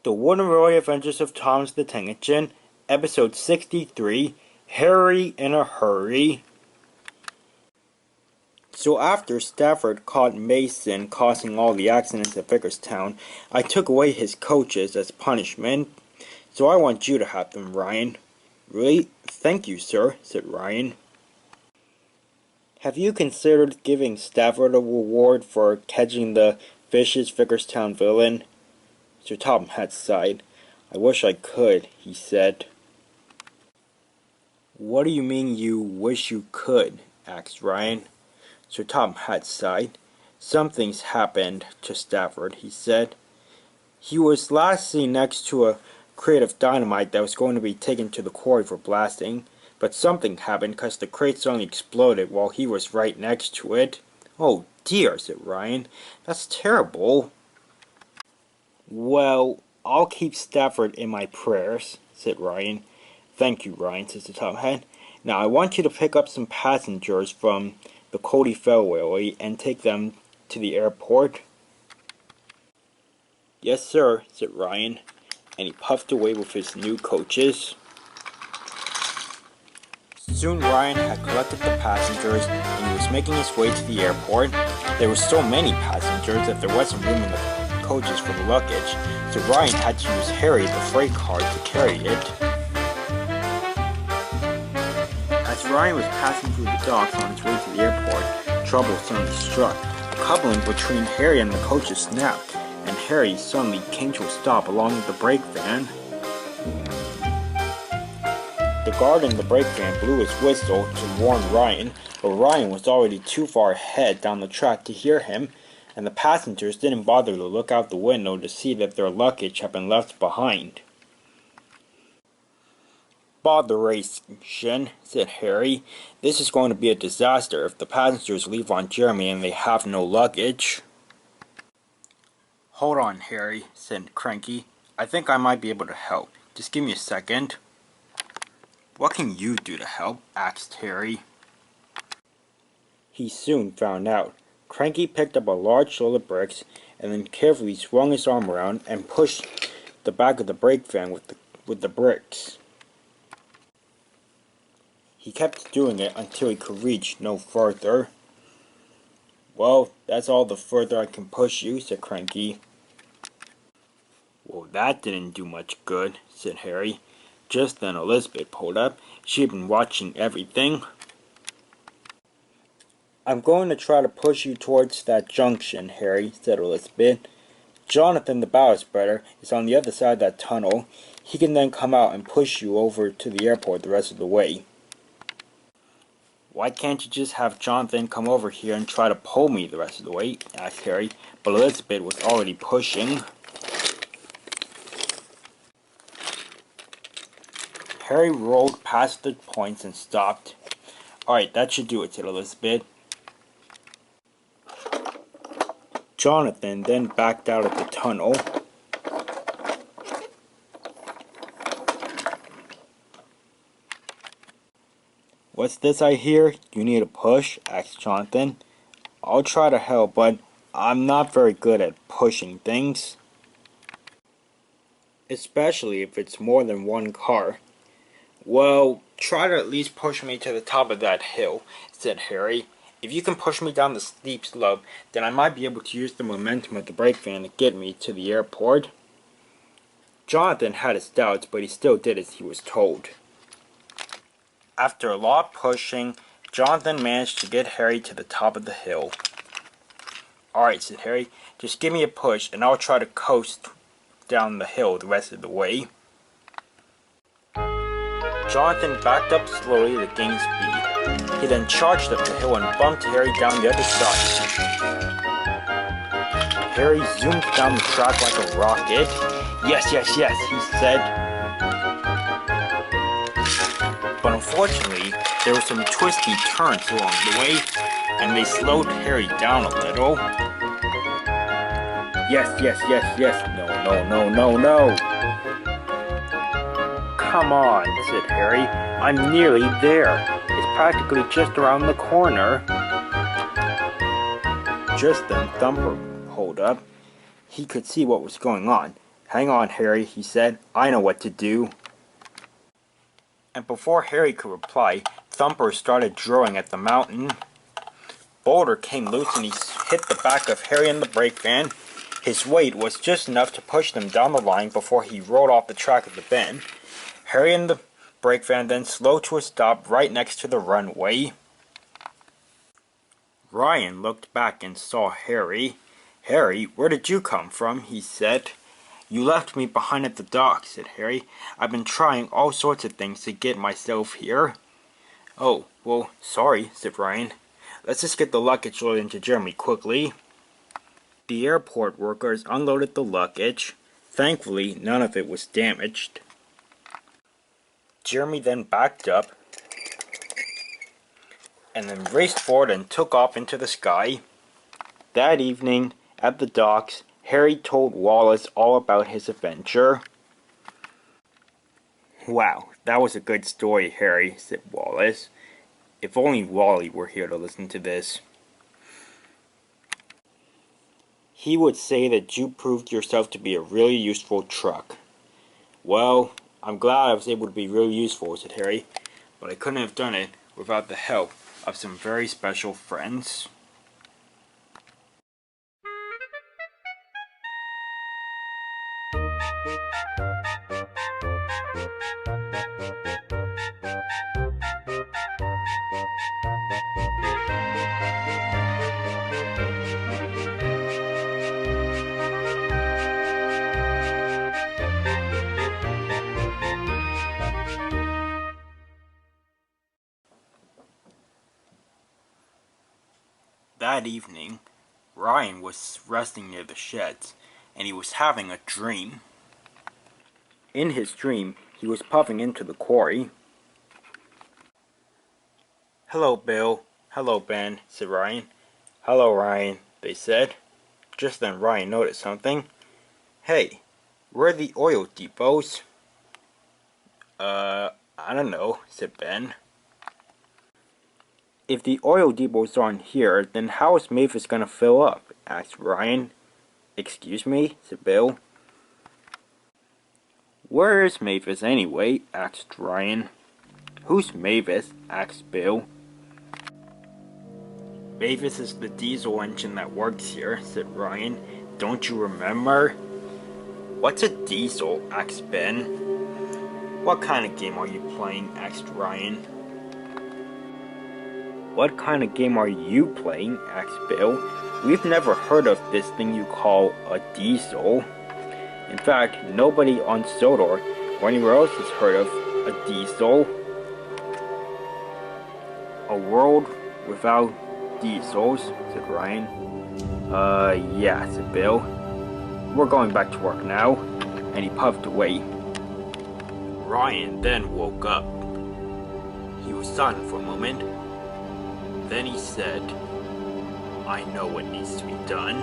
The Wooden Adventures of Thomas the Tank Engine, Episode 63, Harry in a Hurry. So after Stafford caught Mason causing all the accidents at Vickerstown, I took away his coaches as punishment. So I want you to have them, Ryan. Really? Thank you, sir, said Ryan. Have you considered giving Stafford a reward for catching the vicious Vickerstown villain? Sir Topham Hatt sighed. I wish I could, he said. What do you mean you wish you could? Asked Ryan. Sir Topham Hatt sighed. Something's happened to Stafford, he said. He was last seen next to a crate of dynamite that was going to be taken to the quarry for blasting, but something happened because the crate suddenly exploded while he was right next to it. Oh dear, said Ryan. That's terrible. Well, I'll keep Stafford in my prayers, said Ryan. Thank you, Ryan, said the top hat. Now I want you to pick up some passengers from the Cody Railway and take them to the airport. Yes, sir, said Ryan, and he puffed away with his new coaches. Soon Ryan had collected the passengers and he was making his way to the airport. There were so many passengers that there wasn't room in the coaches for the luggage, so Ryan had to use Harry, the freight car, to carry it. As Ryan was passing through the docks on his way to the airport, trouble suddenly struck. The coupling between Harry and the coaches snapped, and Harry suddenly came to a stop along with the brake van. The guard in the brake van blew his whistle to warn Ryan, but Ryan was already too far ahead down the track to hear him, and the passengers didn't bother to look out the window to see that their luggage had been left behind. Botheration, said Harry. This is going to be a disaster if the passengers leave on Jeremy and they have no luggage. Hold on, Harry, said Cranky. I think I might be able to help. Just give me a second. What can you do to help? Asked Harry. He soon found out. Cranky picked up a large load of bricks and then carefully swung his arm around and pushed the back of the brake van with the bricks. He kept doing it until he could reach no further. Well, that's all the further I can push you, said Cranky. Well, that didn't do much good, said Harry. Just then Elizabeth pulled up. She had been watching everything. I'm going to try to push you towards that junction, Harry, said Elizabeth. Jonathan, the bow spreader, is on the other side of that tunnel. He can then come out and push you over to the airport the rest of the way. Why can't you just have Jonathan come over here and try to pull me the rest of the way? Asked Harry, but Elizabeth was already pushing. Harry rolled past the points and stopped. Alright, that should do it, said Elizabeth. Jonathan then backed out of the tunnel. What's this I hear? You need a push? Asked Jonathan. I'll try to help, but I'm not very good at pushing things. Especially if it's more than one car. Well, try to at least push me to the top of that hill, said Harry. If you can push me down the steep slope, then I might be able to use the momentum of the brake van to get me to the airport. Jonathan had his doubts, but he still did as he was told. After a lot of pushing, Jonathan managed to get Harry to the top of the hill. Alright, said Harry, just give me a push and I'll try to coast down the hill the rest of the way. Jonathan backed up slowly to gain speed. He then charged up the hill and bumped Harry down the other side. Harry zoomed down the track like a rocket. Yes, yes, yes, he said. But unfortunately, there were some twisty turns along the way, and they slowed Harry down a little. Yes, yes, yes, yes, no, no, no, no, no. Come on, said Harry. I'm nearly there. It's practically just around the corner. Just then Thumper pulled up. He could see what was going on. "Hang on, Harry," he said. "I know what to do." And before Harry could reply, Thumper started drawing at the mountain. Boulder came loose and he hit the back of Harry in the brake van. His weight was just enough to push them down the line before he rolled off the track of the bend. Harry and the brake van then slowed to a stop right next to the runway. Ryan looked back and saw Harry. "Harry, where did you come from?" he said. "You left me behind at the dock," said Harry. "I've been trying all sorts of things to get myself here." "Oh, well, sorry," said Ryan. "Let's just get the luggage loaded into Jeremy quickly." The airport workers unloaded the luggage. Thankfully, none of it was damaged. Jeremy then backed up and then raced forward and took off into the sky. That evening, at the docks, Harry told Wallace all about his adventure. "Wow, that was a good story, Harry," said Wallace. "If only Wally were here to listen to this. He would say that you proved yourself to be a really useful truck." "Well, I'm glad I was able to be really useful," said Harry, "but I couldn't have done it without the help of some very special friends." That evening, Ryan was resting near the sheds, and he was having a dream. In his dream, he was puffing into the quarry. "Hello, Bill. Hello, Ben," said Ryan. "Hello, Ryan," they said. Just then Ryan noticed something. "Hey, where are the oil depots?" I don't know," said Ben. "If the oil depots aren't here, then how is Mavis gonna fill up?" asked Ryan. "Excuse me?" said Bill. "Where is Mavis anyway?" asked Ryan. "Who's Mavis?" asked Bill. "Mavis is the diesel engine that works here," said Ryan. "Don't you remember?" "What's a diesel?" asked Ben. "What kind of game are you playing?" asked Ryan. "What kind of game are you playing?" asked Bill. "We've never heard of this thing you call a diesel. In fact, nobody on Sodor or anywhere else has heard of a diesel." "A world without diesels," said Ryan. Yeah," said Bill. "We're going back to work now," and he puffed away. Ryan then woke up. He was silent for a moment. Then he said, "I know what needs to be done."